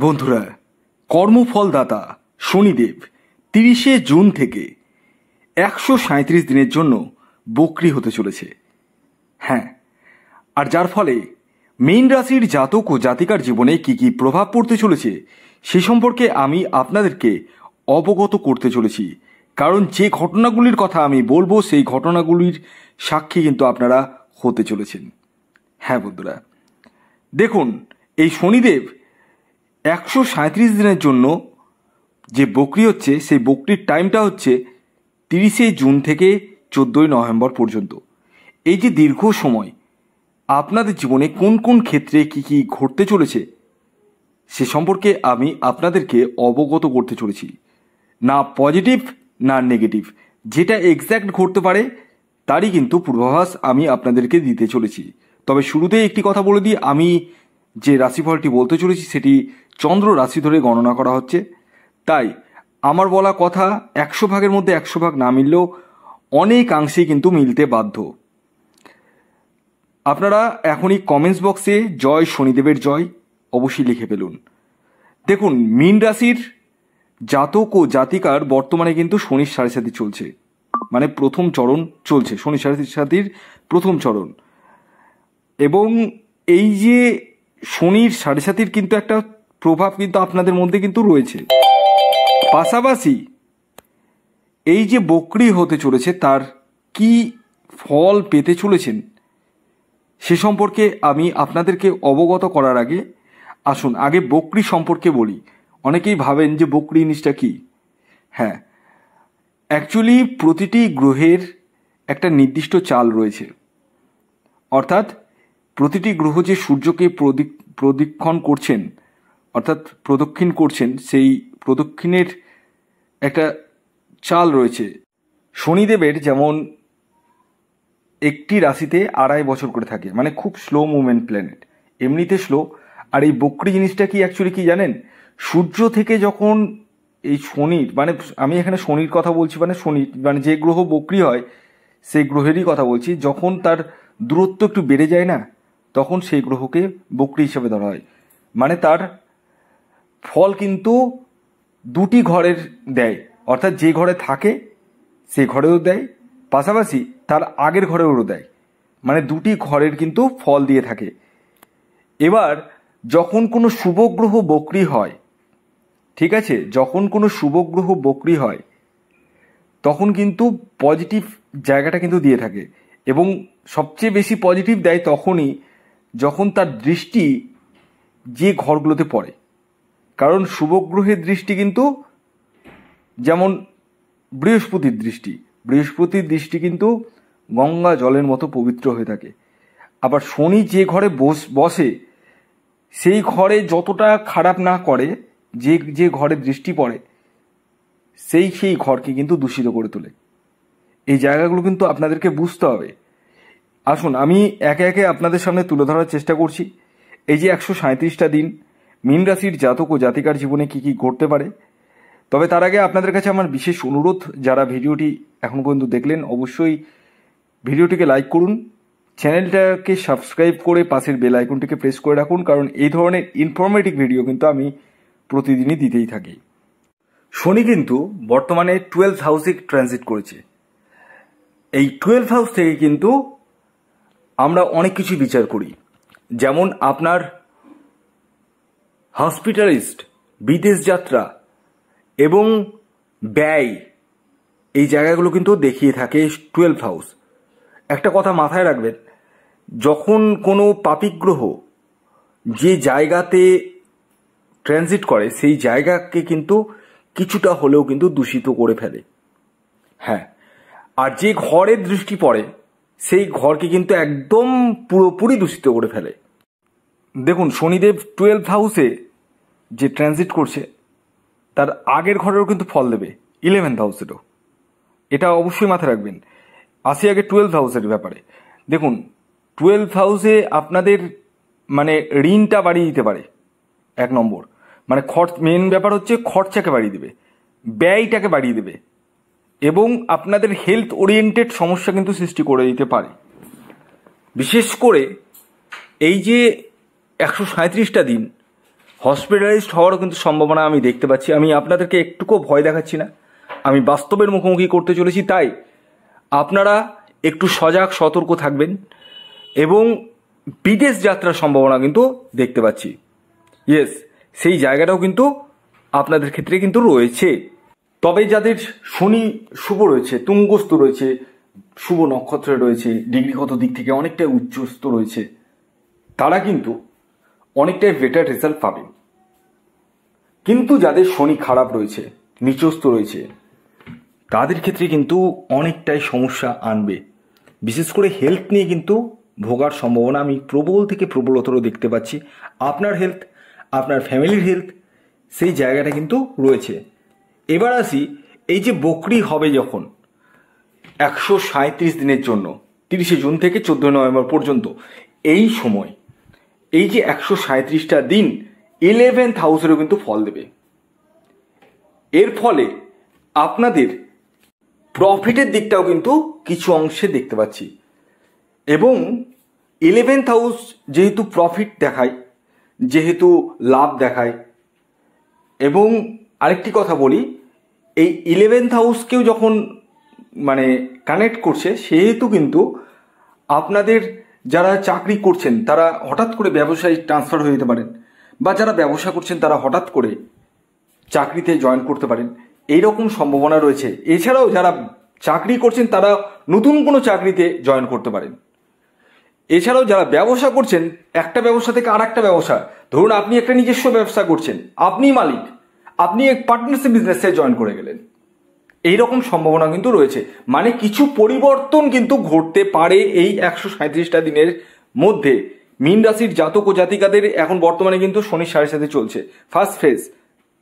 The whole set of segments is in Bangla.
বন্ধুরা, কর্মফলদাতা শনিদেব 30শে জুন থেকে 137 দিনের জন্য বক্রী হতে চলেছে। হ্যাঁ, আর যার ফলে মীন রাশির জাতক ও জাতিকার জীবনে কি কি প্রভাব পড়তে চলেছে সে সম্পর্কে আমি আপনাদেরকে অবগত করতে চলেছি। কারণ যে ঘটনাগুলির কথা আমি বলবো সেই ঘটনাগুলির সাক্ষী কিন্তু আপনারা হতে চলেছেন। হ্যাঁ বন্ধুরা, দেখুন, এই শনিদেব 137 দিনের জন্য যে বক্রী হচ্ছে সেই বক্রীর টাইমটা হচ্ছে 30শে জুন থেকে 14ই নভেম্বর পর্যন্ত। এই যে দীর্ঘ সময় আপনাদের জীবনে কোন কোন ক্ষেত্রে কি কি ঘটতে চলেছে সে সম্পর্কে আমি আপনাদেরকে অবগত করতে চলেছি। না পজিটিভ না নেগেটিভ, যেটা এক্স্যাক্ট ঘটতে পারে তারই কিন্তু পূর্বাভাস আমি আপনাদেরকে দিতে চলেছি। তবে শুরুতেই একটি কথা বলে দিই, আমি যে রাশিফলটি বলতে চলেছি সেটি চন্দ্র রাশি ধরে গণনা করা হচ্ছে, তাই আমার বলা কথা 100 ভাগের মধ্যে 100 ভাগ না মিললেও অনেকাংশেই কিন্তু মিলতে বাধ্য। আপনারা এখনই কমেন্টস বক্সে জয় শনিদেবের জয় অবশ্যই লিখে ফেলুন। দেখুন, মীন রাশির জাতক ও জাতিকার বর্তমানে কিন্তু শনির সাড়ে সাথী চলছে, মানে প্রথম চরণ চলছে, শনির সাড়ে সাথীর প্রথম চরণ। এবং এই যে শনির সাড়ে সাথীর কিন্তু একটা প্রভাব কিন্তু আপনাদের মধ্যে কিন্তু রয়েছে। পাশাপাশি এই যে বক্রী হতে চলেছে তার কি ফল পেতে চলেছেন সে সম্পর্কে আমি আপনাদেরকে অবগত করার আগে আসুন আগে বক্রী সম্পর্কে বলি। অনেকেই ভাবেন যে বক্রী জিনিসটা কি। হ্যাঁ, অ্যাকচুয়ালি প্রতিটি গ্রহের একটা নির্দিষ্ট চাল রয়েছে, অর্থাৎ প্রতিটি গ্রহ যে সূর্যকে প্রদক্ষিণ করছেন অর্থাৎ প্রদক্ষিণ করছেন সেই প্রদক্ষিণের একটা চাল রয়েছে। শনিদেবের যেমন একটি রাশিতে 2.5 বছর করে থাকে, মানে খুব স্লো মুভমেন্ট প্ল্যানেট, এমনিতে স্লো। আর এই বক্রী জিনিসটা কি অ্যাকচুয়ালি কি জানেন, সূর্য থেকে যখন এই শনির, মানে আমি এখানে শনির কথা বলছি, মানে শনি মানে যে গ্রহ বক্রী হয় সেই গ্রহেরই কথা বলছি, যখন তার দূরত্ব একটু বেড়ে যায় না তখন সেই গ্রহকে বক্রী হিসেবে ধরা হয়। মানে তার ফল কিন্তু দুটি ঘরের দেয়, অর্থাৎ যে ঘরে থাকে সে ঘরেও দেয়, পাশাপাশি তার আগের ঘরেও দেয়, মানে দুটি ঘরের কিন্তু ফল দিয়ে থাকে। এবার যখন কোনো শুভ গ্রহ বক্রী হয়, ঠিক আছে, যখন কোনো শুভ গ্রহ বক্রী হয় তখন কিন্তু পজিটিভ জায়গাটা কিন্তু দিয়ে থাকে, এবং সবচেয়ে বেশি পজিটিভ দেয় তখনই যখন তার দৃষ্টি যে ঘরগুলোতে পড়ে। কারণ শুভ গ্রহের দৃষ্টি কিন্তু, যেমন বৃহস্পতির দৃষ্টি কিন্তু গঙ্গা জলের মতো পবিত্র হয়ে থাকে। আবার শনি যে ঘরে বসে সেই ঘরে যতটা খারাপ না করে, যে ঘরে দৃষ্টি পড়ে সেই ঘরকে কিন্তু দূষিত করে তোলে। এই জায়গাগুলো কিন্তু আপনাদেরকে বুঝতে হবে। আসুন আমি একে একে আপনাদের সামনে তুলে ধরার চেষ্টা করছি এই যে 137টা দিন মীন রাশির জাতক ও জাতিকার জীবনে কি কি ঘটতে পারে। তবে তার আগে আপনাদের কাছে আমার বিশেষ অনুরোধ, যারা ভিডিওটি এখন পর্যন্ত দেখলেন অবশ্যই ভিডিওটিকে লাইক করুন, চ্যানেলটাকে সাবস্ক্রাইব করে পাশের বেল আইকনটিকে প্রেস করে রাখুন, কারণ এই ধরনের ইনফরমেটিভ ভিডিও কিন্তু আমি প্রতিদিনই দিতেই থাকি। শনি কিন্তু বর্তমানে 12th হাউসে ট্রানজিট করেছে। এই 12th হাউস থেকে কিন্তু আমরা অনেক কিছু বিচার করি, যেমন আপনার হসপিটালিস্ট, বিদেশ যাত্রা এবং ব্যয়, এই জায়গাগুলো কিন্তু দেখিয়ে থাকে 12th হাউস। একটা কথা মাথায় রাখবেন, যখন কোনো পাপিক গ্রহ যে জায়গাতে ট্রানজিট করে সেই জায়গাকে কিন্তু কিছুটা হলেও কিন্তু দূষিত করে ফেলে। হ্যাঁ, আর যে ঘরের দৃষ্টি পড়ে সেই ঘরকে কিন্তু একদম পুরোপুরি দূষিত করে ফেলে। দেখুন, শনিদেব 12th হাউসে যে ট্রানজিট করছে তার আগের ঘরেরও কিন্তু ফল দেবে 11th হাউসেরও, এটা অবশ্যই মাথায় রাখবেন। আসি আগে 12th হাউসের ব্যাপারে। দেখুন, 12th হাউসে আপনাদের মানে ঋণটা বাড়িয়ে দিতে পারে, 1 নম্বর, মানে মেন ব্যাপার হচ্ছে খরচাকে বাড়িয়ে দেবে, ব্যয়টাকে বাড়িয়ে দেবে, এবং আপনাদের হেলথ ওরিয়েন্টেড সমস্যা কিন্তু সৃষ্টি করে দিতে পারে। বিশেষ করে এই যে 137টা দিন হসপিটালাইজড হওয়ারও কিন্তু সম্ভাবনা আমি দেখতে পাচ্ছি। আমি আপনাদেরকে একটুকুও ভয় দেখাচ্ছি না, আমি বাস্তবের মুখোমুখি করতে চলেছি। তাই আপনারা একটু সজাগ সতর্ক থাকবেন এবং বিদেশ যাত্রার সম্ভাবনা কিন্তু দেখতে পাচ্ছি। ইয়েস, সেই জায়গাটাও কিন্তু আপনাদের ক্ষেত্রে কিন্তু রয়েছে। তবে যাদের শনি শুভ রয়েছে, তুঙ্গস্থ রয়েছে, শুভ নক্ষত্রে রয়েছে, ডিগ্রিগত দিক থেকে অনেকটাই উচ্চস্থ রয়েছে, তারা কিন্তু অনেকটাই বেটার রেজাল্ট পাবেন। কিন্তু যাদের শনি খারাপ রয়েছে, নিচস্থ রয়েছে, তাদের ক্ষেত্রে কিন্তু অনেকটাই সমস্যা আনবে। বিশেষ করে হেলথ নিয়ে কিন্তু ভোগার সম্ভাবনা আমি প্রবল থেকে প্রবলতর দেখতে পাচ্ছি। আপনার হেলথ, আপনার ফ্যামিলির হেলথ, সেই জায়গাটা কিন্তু রয়েছে। এবার আসি, এই যে বকরি হবে যখন 137 দিনের জন্য 30শে জুন থেকে 14 নভেম্বর পর্যন্ত, এই সময় এই যে 137টা দিন 11th হাউসেরও কিন্তু ফল দেবে। এর ফলে আপনাদের প্রফিটের দিকটাও কিন্তু কিছু অংশে দেখতে পাচ্ছি। এবং 11th হাউস যেহেতু প্রফিট দেখায়, যেহেতু লাভ দেখায়, এবং আরেকটি কথা বলি, এই 11th হাউসকেও যখন মানে কানেক্ট করছে, সেহেতু কিন্তু আপনাদের যারা চাকরি করছেন তারা হঠাৎ করে ব্যবসায় ট্রান্সফার হয়ে যেতে পারেন, বা যারা ব্যবসা করছেন তারা হঠাৎ করে চাকরিতে জয়েন করতে পারেন, এইরকম সম্ভাবনা রয়েছে। এছাড়াও যারা চাকরি করছেন তারা নতুন কোনো চাকরিতে জয়েন করতে পারেন। এছাড়াও যারা ব্যবসা করছেন, একটা ব্যবসা থেকে আর একটা ব্যবসা, ধরুন আপনি একটা নিজস্ব ব্যবসা করছেন, আপনি মালিক, আপনি এক পার্টনারশিপ বিজনেসে জয়েন করে গেলেন, এইরকম সম্ভাবনা কিন্তু রয়েছে। মানে কিছু পরিবর্তন কিন্তু ঘটতে পারে এই 137টা দিনের মধ্যে। মীন রাশির জাতক ও জাতিকাদের এখন বর্তমানে কিন্তু শনির 7.5 চলছে, ফার্স্ট ফেজ,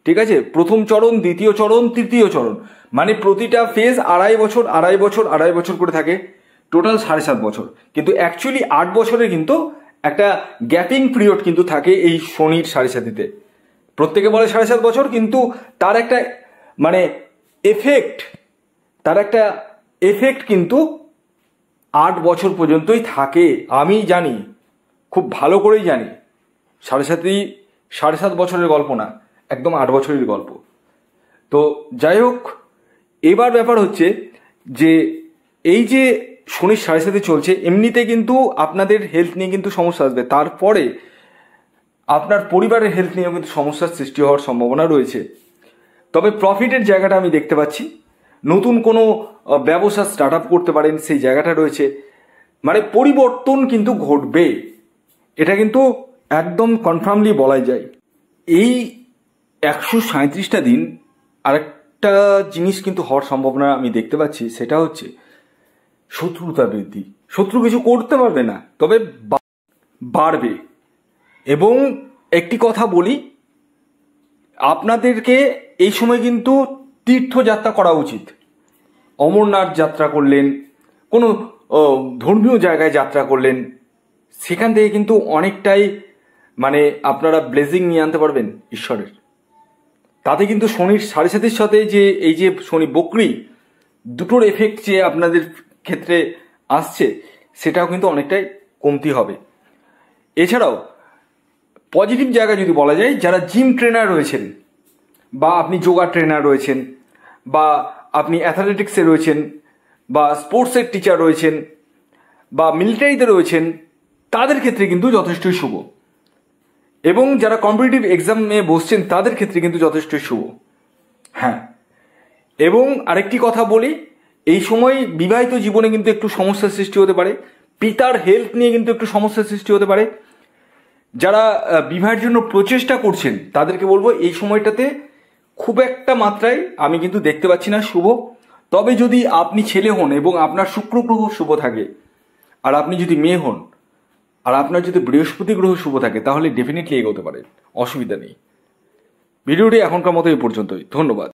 ঠিক আছে, প্রথম চরণ, দ্বিতীয় চরণ, তৃতীয় চরণ, মানে প্রতিটা ফেজ 2.5 বছর করে থাকে, টোটাল 7.5 বছর। কিন্তু অ্যাকচুয়ালি 8 বছরের কিন্তু একটা গ্যাপিং পিরিয়ড কিন্তু থাকে এই শনির 7.5-তে। প্রত্যেকে বলে 7.5 বছর, কিন্তু তার একটা মানে তার একটা এফেক্ট কিন্তু 8 বছর পর্যন্তই থাকে। আমি জানি, খুব ভালো করেই জানি, 7.5 বছরের গল্প না, একদম 8 বছরের গল্প। তো যাই হোক, এবার ব্যাপার হচ্ছে যে এই যে শনির 7.5 চলছে, এমনিতে কিন্তু আপনাদের হেলথ নিয়ে কিন্তু সমস্যা আসবে, তারপরে আপনার পরিবারের হেলথ নিয়েও কিন্তু সমস্যার সৃষ্টি হওয়ার সম্ভাবনা রয়েছে। তবে প্রফিটের জায়গাটা আমি দেখতে পাচ্ছি, নতুন কোনো ব্যবসা স্টার্ট আপ করতে পারেন, সেই জায়গাটা রয়েছে। মানে পরিবর্তন কিন্তু ঘটবে, এটা কিন্তু একদম কনফার্মলি বলাই যায়। এই 137টা দিন আরেকটা জিনিস কিন্তু হওয়ার সম্ভাবনা আমি দেখতে পাচ্ছি, সেটা হচ্ছে শত্রুতা বৃদ্ধি। শত্রু কিছু করতে পারবে না, তবে বাড়বে। এবং একটি কথা বলি, আপনাদেরকে এই সময় কিন্তু তীর্থযাত্রা করা উচিত। অমরনাথ যাত্রা করলেন, কোনো ধর্মীয় জায়গায় যাত্রা করলেন, সেখান থেকে কিন্তু অনেকটাই মানে আপনারা ব্লেসিং নিয়ে আনতে পারবেন ঈশ্বরের। তাতে কিন্তু শনির 7.5 সাথে যে এই যে শনি বকরি দুটোর এফেক্ট যে আপনাদের ক্ষেত্রে আসছে, সেটাও কিন্তু অনেকটাই কমতি হবে। এছাড়াও পজিটিভ জায়গা যদি বলা যায়, যারা জিম ট্রেনার রয়েছেন, বা আপনি যোগা ট্রেনার রয়েছেন, বা আপনি অ্যাথলেটিক্সে রয়েছেন, বা স্পোর্টসের টিচার রয়েছেন, বা মিলিটারিতে রয়েছেন, তাদের ক্ষেত্রে কিন্তু যথেষ্টই শুভ। এবং যারা কম্পিটিটিভ এক্সামে বসছেন, তাদের ক্ষেত্রে কিন্তু যথেষ্টই শুভ। হ্যাঁ, এবং আরেকটি কথা বলি, এই সময় বিবাহিত জীবনে কিন্তু একটু সমস্যার সৃষ্টি হতে পারে, পিতার হেলথ নিয়ে কিন্তু একটু সমস্যার সৃষ্টি হতে পারে। যারা বিবাহের জন্য প্রচেষ্টা করছেন, তাদেরকে বলবো এই সময়টাতে খুব একটা মাত্রায় আমি কিন্তু দেখতে পাচ্ছি না শুভ। তবে যদি আপনি ছেলে হন এবং আপনার শুক্র গ্রহ শুভ থাকে, আর আপনি যদি মেয়ে হন আর আপনার যদি বৃহস্পতি গ্রহ শুভ থাকে, তাহলে ডেফিনেটলি এগোতে পারেন, অসুবিধা নেই। ভিডিওটি এখনকার মতো এই পর্যন্তই। ধন্যবাদ।